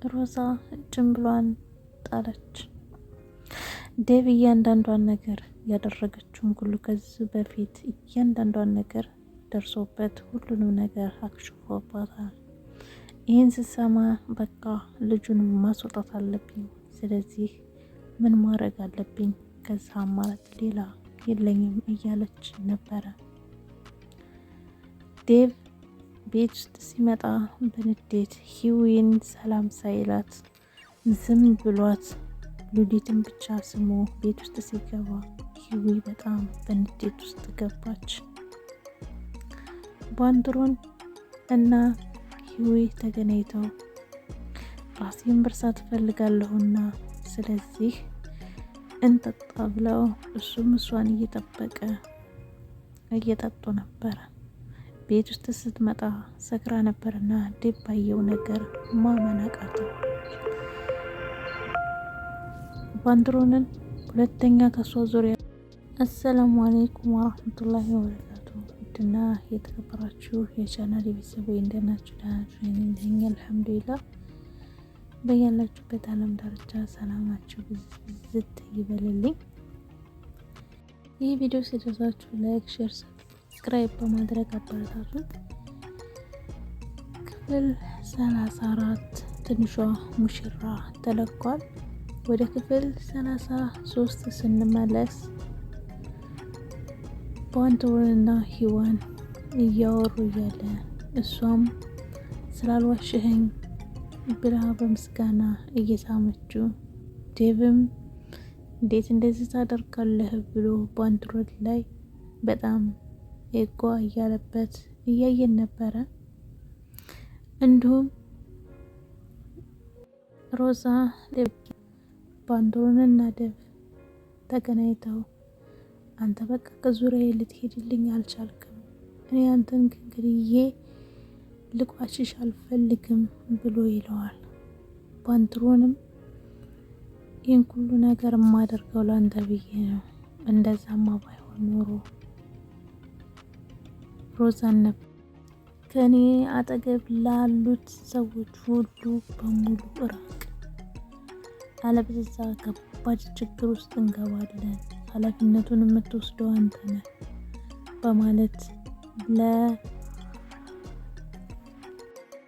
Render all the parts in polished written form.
ሮዛ ጭምብሏን ጣለች። ዴቭ እያንዳንዷን ነገር ያደረገችውን ሁሉ ከዚህ በፊት እያንዳንዷን ነገር ደርሶበት ሁሉንም ነገር አክሽፎባታል። ይህን ስሰማ በቃ ልጁን ማስወጣት አለብኝ፣ ስለዚህ ምን ማድረግ አለብኝ፣ ከዛ አማራጭ ሌላ የለኝም እያለች ነበረ። ዴቭ ቤት ውስጥ ሲመጣ በንዴት ሂዊን ሰላም ሳይላት ዝም ብሏት ሉሊትን ብቻ ስሞ ቤት ውስጥ ሲገባ ሂዊ በጣም በንዴት ውስጥ ገባች። ባንድሮን እና ሂዊ ተገናኝተው ራሴን መርሳት እፈልጋለሁና ስለዚህ እንጠጣ ብለው እሱም እሷን እየጠበቀ እየጠጡ ነበረ። ቤት ውስጥ ስትመጣ ሰክራ ነበርና ዴቭ ባየው ነገር ማመን አቃተው። ባንድሮንን ሁለተኛ ከሷ ዙሪያ አሰላሙ አለይኩም ወራህመቱላሂ ወበረካቱ። ውድና የተከበራችሁ የቻናል ቤተሰቦች እንደናችሁ ደህና ነኝ አልሐምዱሊላህ። በያላችሁበት ዓለም ዳርቻ ሰላማችሁ ብዝት ይበልልኝ። ይህ ቪዲዮ ሲደርሳችሁ ላይክ፣ ሼር፣ ሰብስክራይብ በማድረግ አበረታቱ። ክፍል 34 ትንሿ ሙሽራ ተለቋል። ወደ ክፍል 33 ስንመለስ ባንድሮንና ሂዋን እያወሩ እያለ እሷም ስላልዋሸኸኝ ብላ በምስጋና እየሳመችው ዴቭም እንዴት እንደዚህ ታደርጋለህ ብሎ ባንድሮን ላይ በጣም ኤጓ እያለበት እያየን ነበረ። እንዲሁም ሮዛ ባንድሮንና ዴቭ ተገናኝተው አንተ በቃ ከዙሪያዬ ልትሄድልኝ አልቻልክም፣ እኔ አንተን ግንግልዬ ልቋሽሽ አልፈልግም ብሎ ይለዋል። ባንድሮንም ይህን ሁሉ ነገር የማደርገው ላንተ ብዬ ነው፣ እንደዛማ ባይሆን ኖሮ ሮዛን ነበር ከኔ አጠገብ ላሉት ሰዎች ሁሉ በሙሉ ራቅ፣ አለበለዚያ ከባድ ችግር ውስጥ እንገባለን፣ ኃላፊነቱን የምትወስደው አንተ ነህ በማለት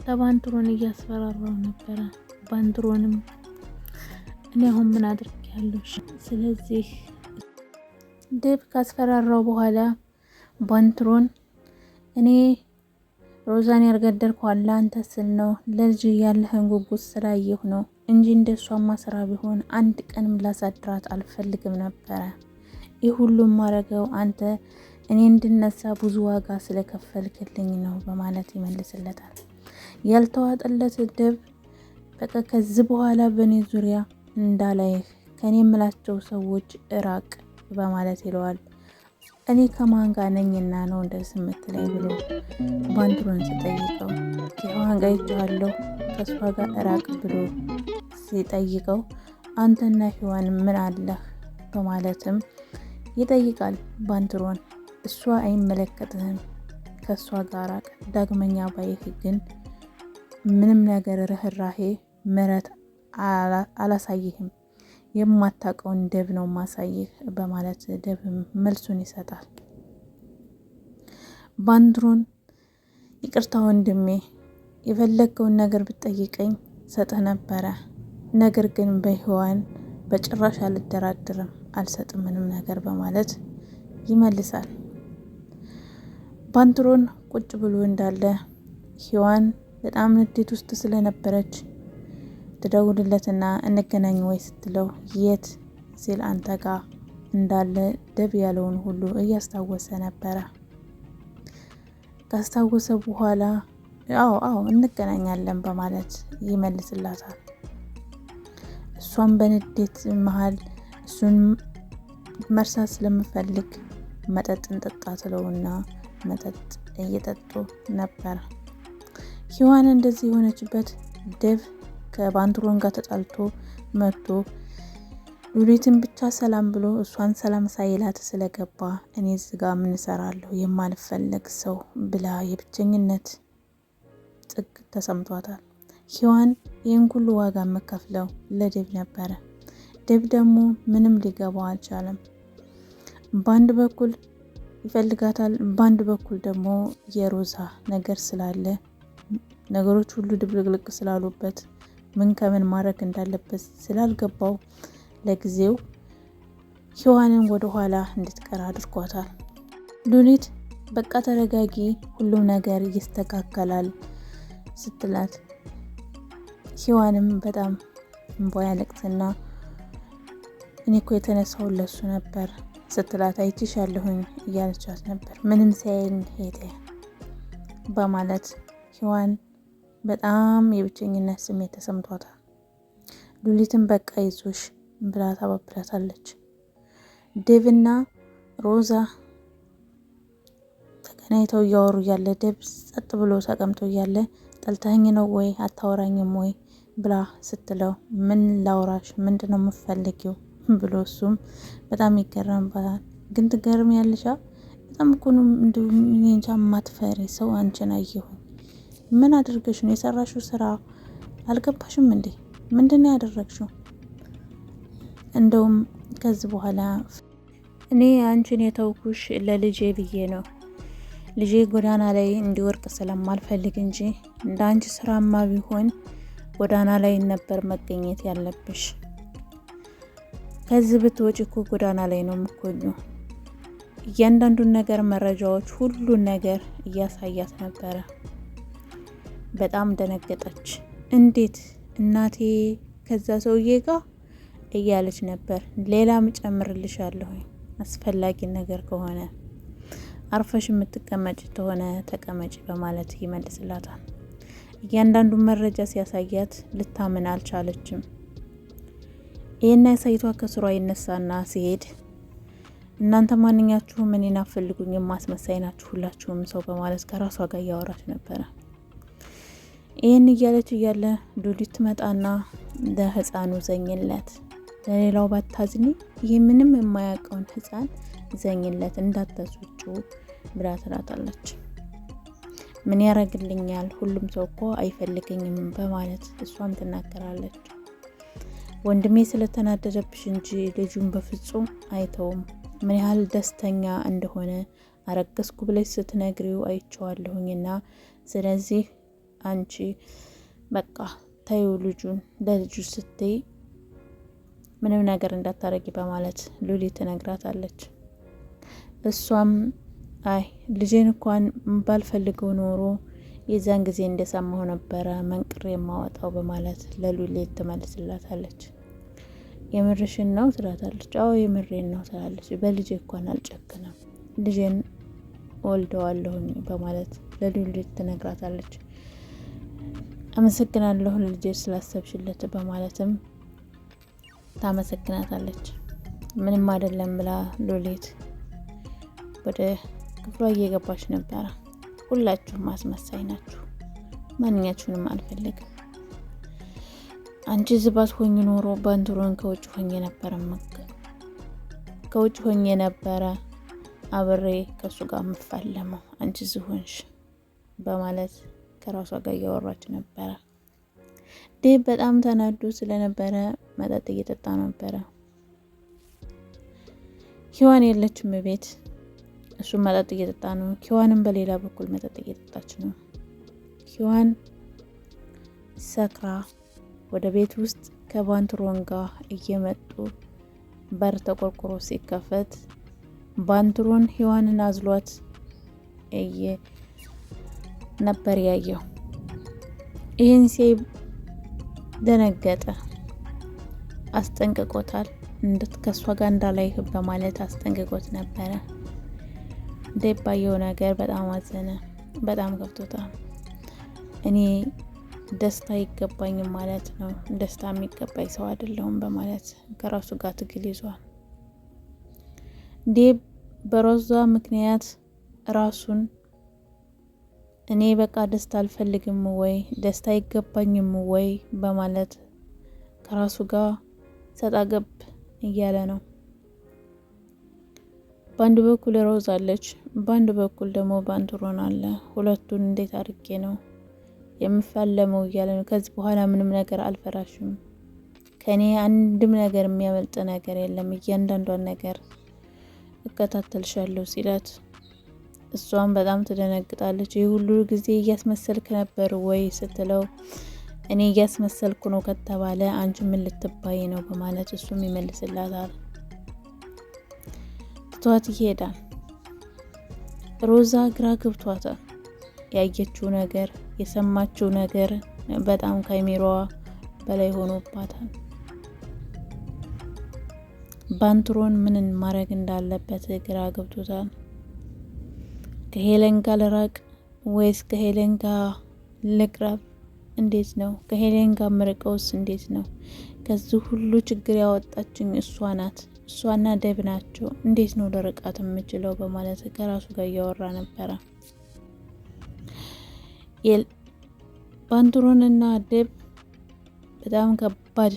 ለባንድሮን እያስፈራራው ነበረ። ባንድሮንም እኔ አሁን ምን አድርጌያለሁ? ስለዚህ ዴቭ ካስፈራራው በኋላ ባንድሮን እኔ ሮዛን ያልገደልኩ ለአንተ ስል ነው፣ ለልጅ ያለህን ጉጉት ስላየሁ ነው እንጂ እንደሷማ ስራ ቢሆን አንድ ቀንም ላሳድራት አልፈልግም ነበረ። ይህ ሁሉም ማረገው አንተ እኔ እንድነሳ ብዙ ዋጋ ስለከፈልክልኝ ነው በማለት ይመልስለታል። ያልተዋጠለት ዴቭ በቃ ከዚህ በኋላ በእኔ ዙሪያ እንዳላይህ ከኔ የምላቸው ሰዎች እራቅ በማለት ይለዋል። እኔ ከማን ጋር ነኝና ነው እንደዚህ የምትለኝ ብሎ ባንድሮን ሲጠይቀው ከሂዋን ጋር ይቻለሁ ከሷ ጋር እራቅ ብሎ ሲጠይቀው አንተና ሂዋን ምን አለህ በማለትም ይጠይቃል። ባንድሮን እሷ አይመለከትህም፣ ከሷ ጋር ራቅ፣ ዳግመኛ ባይህ ግን ምንም ነገር ርህራሄ ምሕረት አላሳይህም፣ የማታውቀውን ዴቭ ነው ማሳይህ በማለት ዴቭ መልሱን ይሰጣል። ባንድሮን ይቅርታ ወንድሜ፣ የፈለገውን ነገር ብትጠይቀኝ ሰጥህ ነበረ፣ ነገር ግን በሂዋን በጭራሽ አልደራደርም፣ አልሰጥም ምንም ነገር በማለት ይመልሳል። ባንድሮን ቁጭ ብሎ እንዳለ ሂዋን በጣም ንዴት ውስጥ ስለነበረች ትደውልለትና እንገናኝ ወይ ስትለው የት ሲል አንተ ጋር እንዳለ ዴቭ ያለውን ሁሉ እያስታወሰ ነበረ። ካስታወሰ በኋላ አዎ እንገናኛለን በማለት ይመልስላታል። እሷም በንዴት መሀል እሱን መርሳት ስለምፈልግ መጠጥ እንጠጣ ትለውና መጠጥ እየጠጡ ነበር። ሂዋን እንደዚህ የሆነችበት ዴቭ ከባንድሮን ጋር ተጣልቶ መጥቶ ሉሊትን ብቻ ሰላም ብሎ እሷን ሰላም ሳይላት ስለገባ እኔ እዚህ ጋር ምን እሰራለሁ የማልፈለግ ሰው ብላ የብቸኝነት ጥግ ተሰምቷታል። ሔዋን ይህን ሁሉ ዋጋ የምከፍለው ለዴብ ነበረ። ዴብ ደግሞ ምንም ሊገባው አልቻለም። በአንድ በኩል ይፈልጋታል፣ በአንድ በኩል ደግሞ የሮዛ ነገር ስላለ ነገሮች ሁሉ ድብልቅልቅ ስላሉበት ምን ከምን ማድረግ እንዳለበት ስላልገባው ለጊዜው ሔዋንን ወደ ኋላ እንድትቀር አድርጓታል። ሉሊት በቃ ተረጋጊ፣ ሁሉም ነገር ይስተካከላል ስትላት ሔዋንም በጣም እንባ ያለቅስና እኔ እኮ የተነሳው ለሱ ነበር ስትላት አይቼሻለሁኝ እያለቻት ነበር። ምንም ሳይኝ ሄደ በማለት ሔዋን በጣም የብቸኝነት ስሜት ተሰምቷታል። ሉሊትን በቃ ይዞሽ ብላ ታባብላታለች። ዴቭና ሮዛ ተገናኝተው እያወሩ እያለ ዴቭ ጸጥ ብሎ ተቀምጦ እያለ ጠልተኸኝ ነው ወይ አታወራኝም ወይ ብላ ስትለው ምን ላውራሽ፣ ምንድነው የምፈልጊው ብሎ እሱም በጣም ይገረምባታል። ግን ትገርም ያለሻ በጣም እኮ ነው እንጃ ማትፈሪ ሰው አንቺን አየሁኝ። ምን አድርገሽ ነው የሰራሽው? ስራ አልገባሽም እንዴ? ምንድነው ያደረግሽው? እንደውም ከዚህ በኋላ እኔ አንቺን የተውኩሽ ለልጄ ብዬ ነው። ልጄ ጎዳና ላይ እንዲወርቅ ስለማልፈልግ እንጂ እንደ አንቺ ስራማ ቢሆን ጎዳና ላይ ነበር መገኘት ያለብሽ። ከዚህ ብትወጪ እኮ ጎዳና ላይ ነው የምትቆኚው። እያንዳንዱን ነገር መረጃዎች፣ ሁሉን ነገር እያሳያት ነበረ። በጣም ደነገጠች። እንዴት እናቴ ከዛ ሰውዬ ጋር እያለች ነበር። ሌላም ጨምርልሻለሁ አስፈላጊ ነገር ከሆነ አርፈሽ የምትቀመጭ ተሆነ ተቀመጭ በማለት ይመልስላታል። እያንዳንዱን መረጃ ሲያሳያት ልታምን አልቻለችም። ይሄን ያሳይቷ ከስሯ ይነሳና ሲሄድ እናንተ ማንኛችሁም እኔን አትፈልጉኝም፣ ማስመሳይ ናችሁ ሁላችሁም ሰው በማለት ከራሷ ጋር እያወራች ነበረ። ይህን እያለች እያለ ሉሊት ትመጣና ለህፃኑ ዘኝለት፣ ለሌላው ባታዝኒ ይህ ምንም የማያውቀውን ህፃን ዘኝለት እንዳታስወጩ ብላ ትላታለች። ምን ያረግልኛል ሁሉም ሰው እኮ አይፈልገኝም በማለት እሷም ትናገራለች። ወንድሜ ስለተናደደብሽ እንጂ ልጁን በፍጹም አይተውም። ምን ያህል ደስተኛ እንደሆነ አረገዝኩ ብለሽ ስትነግሪው አይቼዋለሁኝና ስለዚህ አንቺ በቃ ታዩ ልጁን ለልጁ ስትይ ምንም ነገር እንዳታረጊ በማለት ሉሊት ትነግራታለች። እሷም አይ ልጄን እንኳን ባልፈልገው ኖሮ የዛን ጊዜ እንደሰማሁ ነበረ መንቅሬ የማወጣው በማለት ለሉሊት ትመልስላታለች። የምርሽን ነው ትላታለች። አዎ የምሬን ነው ትላለች። በልጄ እንኳን አልጨክንም፣ ልጄን ወልደዋለሁኝ በማለት ለሉሊት ትነግራታለች። አመሰግናለሁ ልጄ ስላሰብሽለት በማለትም ታመሰግናታለች። ምንም አይደለም ብላ ሉሊት ወደ ክፍሏ እየገባች ነበረ። ሁላችሁም አስመሳይ ናችሁ፣ ማንኛችሁንም አልፈልግም። አንቺ ዝባት ሆኝ ኖሮ ባንቱሮን ከውጭ ሆኜ ነበረ አብሬ ከሱ ጋር መፋለመው አንቺ ዝሆንሽ በማለት ከራሷ ጋር እያወራች ነበረ። ዴብ በጣም ተናዶ ስለነበረ መጠጥ እየጠጣ ነበረ። ሔዋን የለችም ቤት፣ እሱ መጠጥ እየጠጣ ነው። ሔዋንም በሌላ በኩል መጠጥ እየጠጣች ነው። ሔዋን ሰክራ ወደ ቤት ውስጥ ከባንትሮን ጋር እየመጡ በር ተቆርቆሮ ሲከፈት ባንትሮን ሔዋንን አዝሏት ነበር ያየው። ይህን ሲይ ደነገጠ። አስጠንቅቆታል። ከሷ ጋር እንዳላይህ በማለት አስጠንቅቆት ነበረ። ዴብ ባየው ነገር በጣም አዘነ፣ በጣም ከፍቶታል። እኔ ደስታ ይገባኝም ማለት ነው፣ ደስታ የሚገባኝ ሰው አይደለሁም በማለት ከራሱ ጋር ትግል ይዟል። ዴብ በሮዛ ምክንያት ራሱን እኔ በቃ ደስታ አልፈልግም ወይ ደስታ አይገባኝም ወይ በማለት ከራሱ ጋር ሰጣ ገብ እያለ ነው። በአንድ በኩል ሮዛ አለች፣ በአንድ በኩል ደግሞ ባንቱሮን አለ። ሁለቱን እንዴት አድርጌ ነው የምፋለመው እያለ ነው። ከዚህ በኋላ ምንም ነገር አልፈራሽም፣ ከኔ አንድም ነገር የሚያመልጥ ነገር የለም፣ እያንዳንዷን ነገር እከታተልሻለሁ ሲላት እሷም በጣም ትደነግጣለች። ይህ ሁሉ ጊዜ እያስመሰልክ ነበር ወይ ስትለው እኔ እያስመሰልኩ ነው ከተባለ አንቺ ምን ልትባይ ነው በማለት እሱም ይመልስላታል። ትቷት ይሄዳል። ሮዛ ግራ ገብቷታል። ያየችው ነገር የሰማችው ነገር በጣም ከአይምሮዋ በላይ ሆኖባታል። ባንትሮን ምን ማድረግ እንዳለበት ግራ ገብቶታል። ከሄለን ጋር ልራቅ ወይስ ከሄለን ጋር ልቅረብ? እንዴት ነው ከሄለን ጋር ምርቀውስ? እንዴት ነው ከዚህ ሁሉ ችግር ያወጣችኝ እሷ ናት፣ እሷና ደብ ናቸው። እንዴት ነው ልርቃት የምችለው? በማለት ከራሱ ጋር እያወራ ነበረ። ባንትሮንና ደብ በጣም ከባድ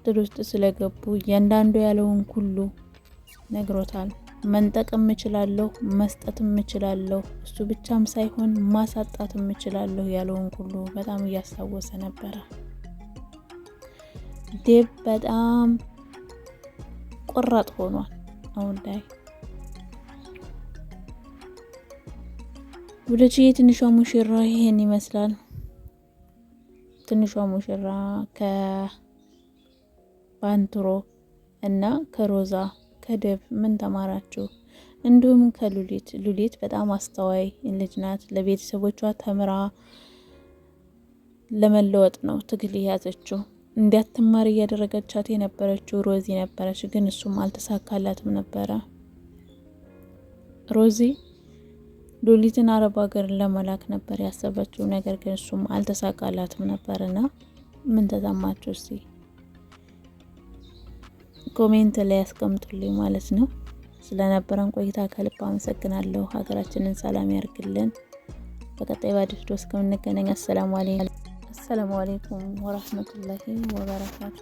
ጥል ውስጥ ስለገቡ እያንዳንዱ ያለውን ሁሉ ነግሮታል። መንጠቅም እችላለሁ፣ መስጠትም እችላለሁ፣ እሱ ብቻም ሳይሆን ማሳጣትም እችላለሁ ያለውን ሁሉ በጣም እያስታወሰ ነበረ። ደብ በጣም ቆራጥ ሆኗል አሁን ላይ። ወደቺ ትንሿ ሙሽራ ይሄን ይመስላል። ትንሿ ሙሽራ ከባንትሮ እና ከሮዛ ከደብ ምን ተማራችሁ? እንዲሁም ሉሊት በጣም አስተዋይ ልጅ ናት። ለቤተሰቦቿ ተምራ ለመለወጥ ነው ትግል የያዘችው። እንዲያትማር እያደረገቻት የነበረችው ሮዚ ነበረች፣ ግን እሱም አልተሳካላትም ነበረ። ሮዚ ሉሊትን አረብ ሀገር ለመላክ ነበር ያሰበችው፣ ነገር ግን እሱም አልተሳካላትም ነበርና ምን ተሰማችሁ? እስቲ ኮሜንት ላይ ያስቀምጡልኝ ማለት ነው። ስለነበረን ቆይታ ከልብ አመሰግናለሁ። ሀገራችንን ሰላም ያርግልን። በቀጣይ ባዲስ ቪዲዮ እስከምንገናኝ አሰላሙ አለይኩም ወራህመቱላሂ ወበረካቱ።